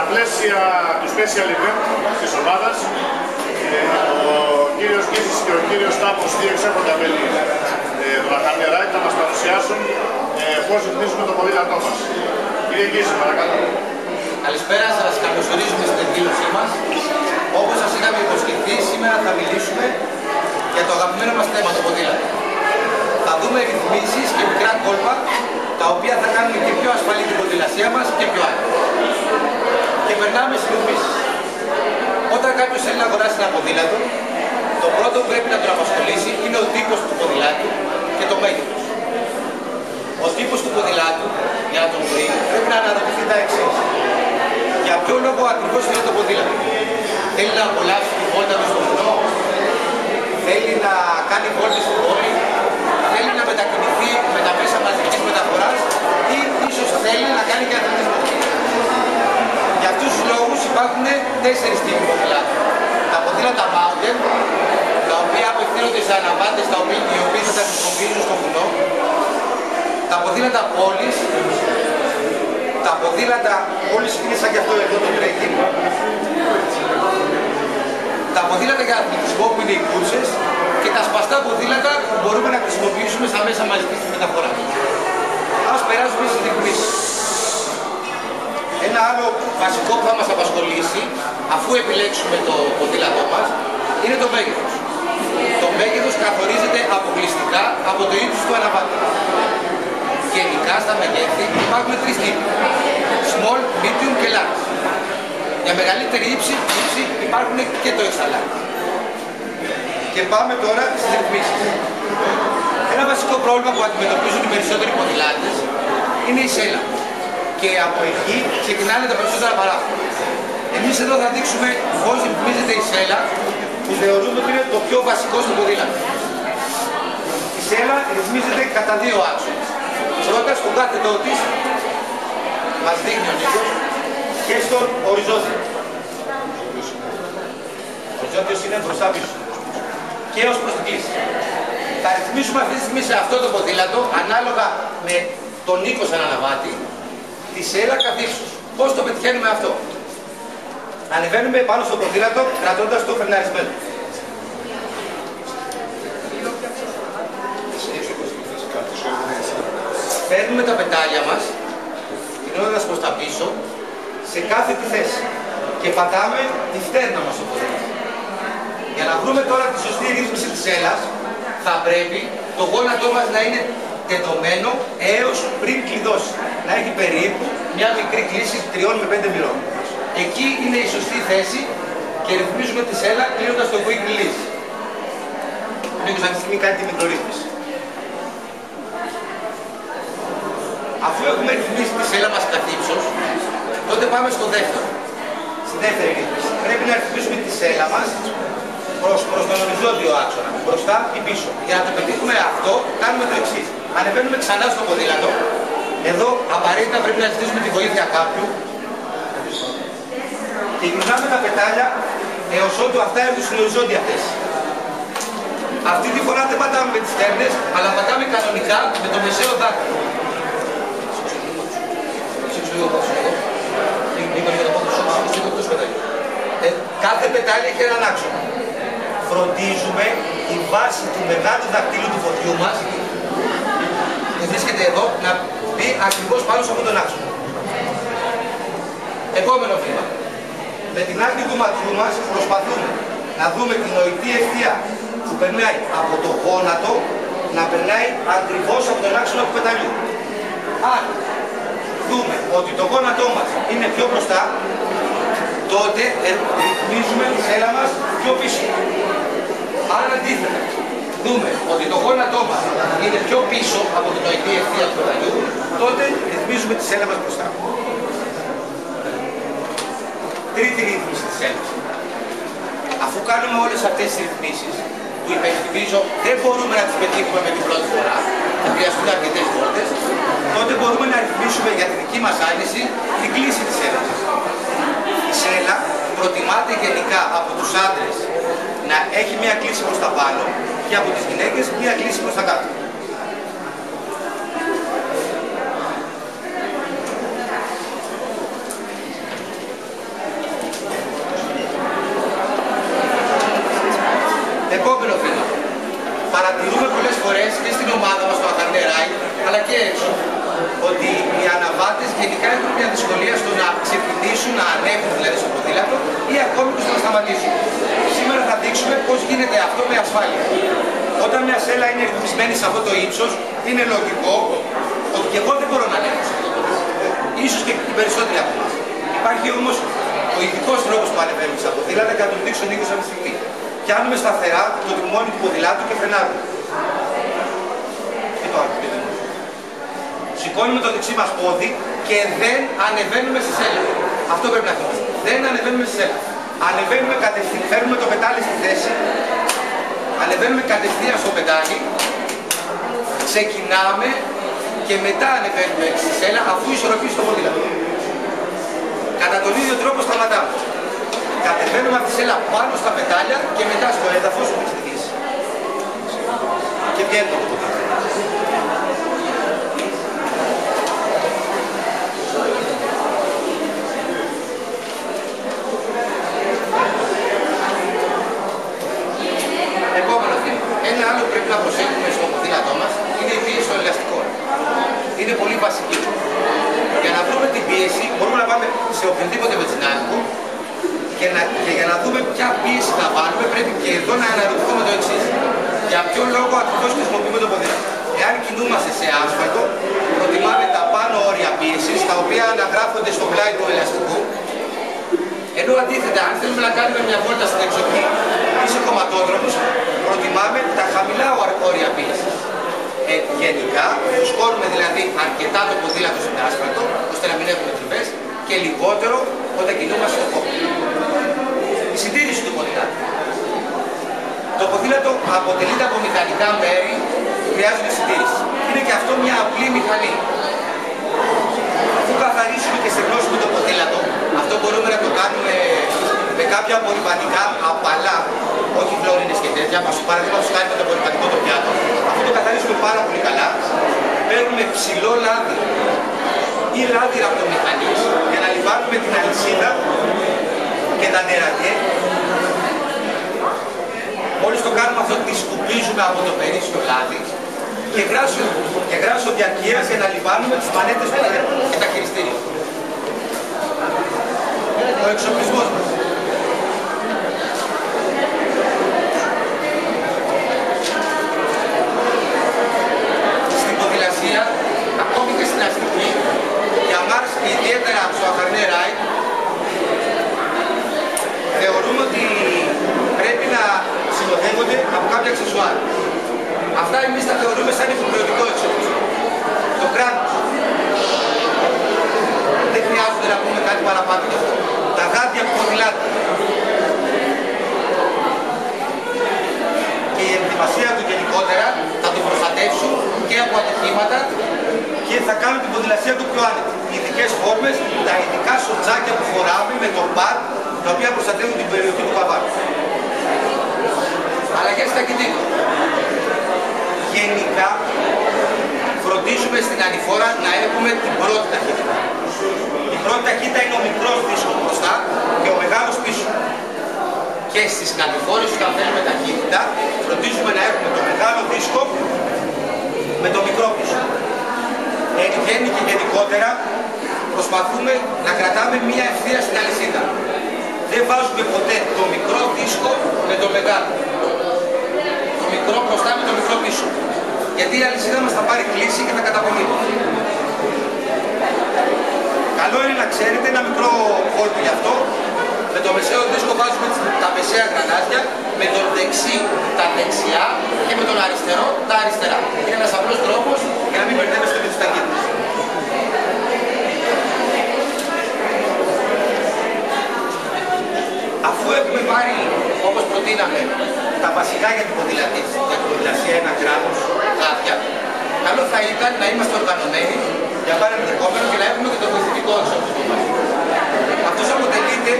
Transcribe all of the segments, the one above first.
Στα πλαίσια του special event της ομάδας, ο κύριος Γκίζης και ο κύριος Τάπος, δύο εξέχοντα μέλη του Αχαρνιεράιτ, θα μας παρουσιάσουν πώς ρυθμίζουμε το ποδήλατό μας. Κύριε Γκίζη, παρακαλώ. Καλησπέρα σας, καλωσορίζουμε στην εκδήλωσή μας. Όπως σας είχαμε υποσχεθεί, σήμερα θα μιλήσουμε για το αγαπημένο μας θέμα, το ποδήλατο. Θα δούμε ρυθμίσεις και μικρά κόλπα, τα οποία θα κάνουν και πιο ασφαλή την ποδηλασία μας και πιο άκρη. Και περνάμε στις ρυθμίσεις. Όταν κάποιος θέλει να αγοράσει ένα ποδήλατο, το πρώτο που πρέπει να τον απασχολήσει είναι ο τύπος του ποδηλάτου και το μέγεθος. Ο τύπος του ποδηλάτου, για να τον βρει, πρέπει να αναρωτηθεί τα εξής. Για ποιο λόγο ακριβώς θέλει το ποδήλατο? Θέλει να απολαύσει τη βόλτα του στον βουνό, θέλει να κάνει βόλτες στην πόλη, θέλει να μετακινηθεί με τα μέσα μαζικής μεταφοράς ή ίσως θέλει να κάνει και αθλητισμό. Για αυτούς τους λόγους υπάρχουν 4 τύποι ποδηλάτων. Τα ποδήλατα mountain, τα οποία απευθύνονται σε αναβάτες οι οποίοι θα τα χρησιμοποιήσουν στο βουνό. Τα ποδήλατα πόλης, τα ποδήλατα πόλης είναι σαν και αυτό εδώ το trekking. Τα ποδήλατα για αθλητισμό που είναι οι κούρσες και τα σπαστά ποδήλατα που μπορούμε να χρησιμοποιήσουμε στα μέσα μαζικής μεταφοράς. Ας περάσουμε στις ρυθμίσεις. Ένα άλλο βασικό που θα μας απασχολήσει, αφού επιλέξουμε το ποδήλατό μας, είναι το μέγεθος. Το μέγεθος καθορίζεται αποκλειστικά από το ύψος του αναβάτη. Γενικά στα μεγέθη υπάρχουν 3 τύποι. Small, medium και large. Για μεγαλύτερη ύψη υπάρχουν και το extra large. Και πάμε τώρα στις ρυθμίσεις. Ένα βασικό πρόβλημα που αντιμετωπίζουν οι περισσότεροι ποδηλάτες είναι η σέλα. Και από εκεί ξεκινάνε τα περισσότερα παράγοντα. Εμείς εδώ θα δείξουμε πώς ρυθμίζεται η σέλα, που θεωρούμε ότι είναι το πιο βασικό στο ποδήλατο. Η σέλα ρυθμίζεται κατά 2 άξονες. Πρώτα στον κάθετό της, μας δείχνει ο Νίκος, και στον οριζόντιο. Ο οριζόντιος είναι μπροστά πίσω. Και ως προς την κλίση. Θα ρυθμίσουμε αυτή τη στιγμή σε αυτό το ποδήλατο, ανάλογα με τον Νίκο σαν αναβάτη, τη σέλα καθ' ύψος. Πώς το πετυχαίνουμε αυτό? Ανεβαίνουμε πάνω στο ποδήλατο, κρατώντας το φρεναρισμένο. Παίρνουμε τα πετάλια μας, κινώντας προς τα πίσω, σε κάθε τη θέση. Και πατάμε τη φτέρνα μας στο ποδήλατο. Για να βρούμε τώρα τη σωστή ρύθμιση της σέλας, θα πρέπει το γόνατό μας να είναι τεντωμένο έως πριν κλειδώσει. Να έχει περίπου μια μικρή κλίση 3 με 5 μοιρών. Εκεί είναι η σωστή θέση και ρυθμίζουμε τη σέλα κλείνοντας το quick release. Μήπως αυτή τη στιγμή κάνει τη μικρορύθμιση. Αφού έχουμε ρυθμίσει τη σέλα μας καθ' ύψος, τότε πάμε στο δεύτερο. Στη δεύτερη ρύθμιση. Πρέπει να ρυθμίσουμε τη σέλα μας προς τον οριζόντιο άξονα, μπροστά ή πίσω. Για να το πετύχουμε αυτό, κάνουμε το εξής. Ανεβαίνουμε ξανά στο ποδήλατο. Εδώ απαραίτητα πρέπει να ζητήσουμε τη βοήθεια κάποιου. Και γυρνάμε τα πετάλια έως ότου αυτά έρθουν στην οριζόντια θέση. Αυτή τη φορά δεν πατάμε με τις στέρνες, αλλά πατάμε κανονικά με το μεσαίο δάκτυλο. Κάθε πετάλι έχει έναν άξονα. Φροντίζουμε η βάση του μεγάλου δακτύλου του φωτιού μας, που βρίσκεται εδώ, να μπει ακριβώς πάνω σε αυτόν τον άξονα. Επόμενο βήμα. Με την άκρη του ματιού μας προσπαθούμε να δούμε την νοητή ευθεία που περνάει από το γόνατο να περνάει ακριβώς από τον άξονα του πεταλιού. Αν δούμε ότι το γόνατό μας είναι πιο μπροστά, τότε ρυθμίζουμε τη σέλα μας πιο πίσω. Αν αντίθετα δούμε ότι το γόνατό μας είναι πιο πίσω από την νοητή ευθεία του πεταλιού, τότε ρυθμίζουμε τη σέλα μας μπροστά. Τρίτη ρύθμιση της σέλας. Αφού κάνουμε όλες αυτές τις ρυθμίσεις, που υπενθυμίζω δεν μπορούμε να τις πετύχουμε με την πρώτη φορά, θα χρειαστούν αρκετές βόλτες, τότε μπορούμε να ρυθμίσουμε για τη δική μας άνεση την κλίση της σέλας. Η σέλα προτιμάται γενικά από τους άντρες να έχει μια κλίση προς τα πάνω και από τις γυναίκες μια κλίση προς τα κάτω. συνεχίσουν να ανέβουν δηλαδή στο ποδήλατο ή ακόμη και στο να σταματήσουν. Σήμερα θα δείξουμε πώς γίνεται αυτό με ασφάλεια. Όταν μια σέλα είναι ρυθμισμένη σε αυτό το ύψος, είναι λογικό ότι και εγώ δεν μπορώ να ανέβω. Ίσως και οι περισσότεροι από εμάς. Υπάρχει όμως ο ειδικός τρόπος που ανεβαίνουμε στα ποδήλατα και θα τον δείξω Νίκος αυτή τη στιγμή. Πιάνουμε σταθερά το τιμόνι του ποδηλάτου και φρενάρουμε. Και το άλλο. Σηκώνουμε το δεξί μας πόδι και δεν ανεβαίνουμε στη σέλα. Αυτό πρέπει να θυμάστε. Δεν ανεβαίνουμε στη σέλα. Ανεβαίνουμε κατευθείαν, φέρνουμε το πετάλι στη θέση, ανεβαίνουμε κατευθείαν στο πετάλι, ξεκινάμε και μετά ανεβαίνουμε στη σέλα αφού ισορροπήσει το ποδήλατο. Κατά τον ίδιο τρόπο σταματάμε. Κατεβαίνουμε από τη σέλα πάνω στα πετάλια και μετά στο έδαφος με τη δύση. Και βγαίνουμε το ποδήλατο. Επόμενο θέμα. Ένα άλλο που πρέπει να προσέχουμε στο ποδήλατό μας είναι η πίεση των ελαστικών. Είναι πολύ βασική. Για να βρούμε την πίεση μπορούμε να πάμε σε οποιοδήποτε βενζινάδικο και για να δούμε ποια πίεση θα βάλουμε πρέπει και εδώ να αναρωτηθούμε το εξής. Για ποιο λόγο ακριβώς χρησιμοποιούμε το ποδήλατο. Εάν κινούμαστε σε άσφαλτο, προτιμάμε τα πάνω όρια πίεσης, τα οποία αναγράφονται στο πλάι του ελαστικού. Ενώ αντίθετα, αν θέλουμε να κάνουμε μια βόλτα στην εξοχή ή σε κομματόδρομους, προτιμάμε τα χαμηλά όρια πίεσης. Γενικά, σκόρουμε δηλαδή αρκετά το ποδήλατο στον άσφαλτο, ώστε να μην έχουμε τριβές, και λιγότερο όταν κινούμαστε στο κόμμα. Η συντήρηση του ποδήλατου. Το ποδήλατο αποτελείται από μηχανικά μέρη που χρειάζονται συντήρηση. Είναι και αυτό μια απλή μηχανή. Αφού καθαρίσουμε και στεγνώσουμε το ποδήλατο, αυτό μπορούμε να το κάνουμε με κάποια απορριμματικά απαλά, όχι φλωρίνες και τέτοια, παραδείγματος χάρη με το απορριμματικό το πιάτο. Αυτό το καθαρίσουμε πάρα πολύ καλά. Παίρνουμε ψηλό λάδι ή λάδι ραπτομηχανής για να λιβάνουμε την αλυσίδα και τα νερακέ. Μόλις το κάνουμε αυτό, τη σκουπίζουμε από το περίσσιο λάδι και γράσο διαρκείας για να λιβάνουμε τις μανέτες και τα χειριστήρια. Ο εξοπλισμός μας. Στην ποδηλασία, ακόμη και στην αστική, για μας και ιδιαίτερα στο Αχαρνέ Ράι, θεωρούμε ότι πρέπει να συνοδεύονται από κάποια αξεσουάρ. Αυτά εμείς τα θεωρούμε σαν υποχρεωτικό εξοπλισμό. Το κράνος. Δεν χρειάζεται να πούμε κάτι παραπάνω γι' αυτό. Τα γάντια του ποδηλάτου. Και η ενδυμασία του γενικότερα θα τον προστατεύσουν και από ατυχήματα και θα κάνουν την ποδηλασία του πιο άνετη. Οι ειδικές φόρμες, τα ειδικά σορτσάκια που φοράμε με το παντ, τα οποία προστατεύουν την περιοχή του καβάτου. Αλλαγές στα κινητήρα. Γενικά, φροντίζουμε στην ανηφόρα να έχουμε την πρώτη ταχύτητα. Η πρώτη ταχύτητα είναι ο μικρός δίσκος μπροστά και ο μεγάλος πίσω. Και στις ανηφόρες, όταν θέλουμε ταχύτητα, φροντίζουμε να έχουμε το μεγάλο δίσκο με το μικρό πίσω. Εν γέννη και γενικότερα, προσπαθούμε να κρατάμε μία ευθεία στην αλυσίδα. Δεν βάζουμε ποτέ το μικρό δίσκο με το μεγάλο. Το μικρό μπροστά με το μικρό πίσω. Γιατί η αλυσίδα μας θα πάρει κλίση και θα καταπονεί. Καλό είναι να ξέρετε ένα μικρό κόλπο γι' αυτό. Με το μεσαίο δίσκο βάζουμε τα μεσαία γρανάζια, με τον δεξί τα δεξιά και με τον αριστερό τα αριστερά. Είναι ένας απλός τρόπος για να μην μπερδεύεστε με τις ταχύτητες. Αφού έχουμε πάρει, όπως προτείναμε, τα βασικά για την ποδηλασία, ένα κράνος, γάτια, καλό θα ήταν να είμαστε οργανωμένοι για πάρει ενδεχόμενο και να έχουμε και το βοηθητικό εξοπλισμό μας. Αυτός αποτελείται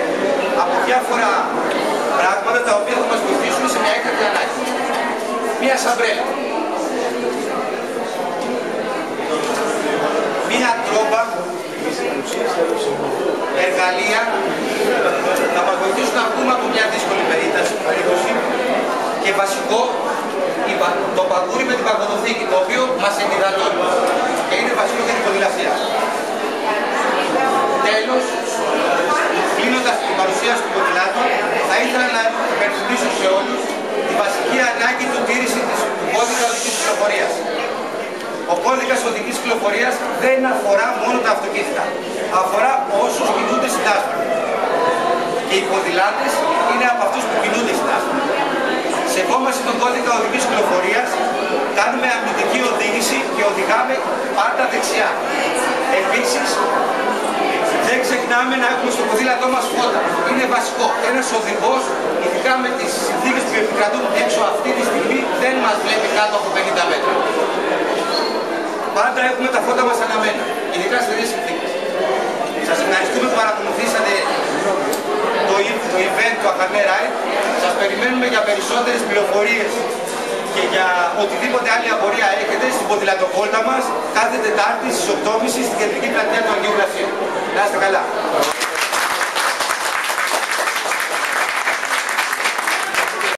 από διάφορα πράγματα τα οποία θα μας βοηθήσουν σε μια έκτακτη ανάγκη. Μια σαμπρέλα. Μια τρόμπα. Εργαλεία θα μας βοηθήσουν να βγούμε από μια δύσκολη περίπτωση και βασικό το παγούρι με την παγοδοθήκη, το οποίο μας ενυδατώνει και είναι βασικό για την ποδηλασία. Τέλος, κυκλοφορίας δεν αφορά μόνο τα αυτοκίνητα. Αφορά όσους κινούνται στην άσφαλτο. Και οι ποδηλάτες είναι από αυτούς που κινούνται στην άσφαλτο. Σεβόμαστε τον κώδικα οδικής κυκλοφορίας, κάνουμε αμυντική οδήγηση και οδηγάμε πάντα δεξιά. Επίσης, δεν ξεχνάμε να έχουμε στο ποδήλατό μας φώτα. Είναι βασικό. Ένας οδηγός, ειδικά με τις συνθήκες που επικρατούν έξω αυτή τη στιγμή, δεν μας βλέπει κάτω από 50 μέτρα. Πάντα έχουμε τα φώτα μας αναμένα, ειδικά σε τέτοιες συνθήκες. Σας ευχαριστούμε που παρακολουθήσατε το event του Ακαρνέ Ride. Σας περιμένουμε για περισσότερες πληροφορίες και για οτιδήποτε άλλη απορία έχετε στην ποδηλατοβόλτα μας κάθε Τετάρτη στις 8.30 στην κεντρική πλατεία του Αγίου Γραφείου. Να είστε καλά.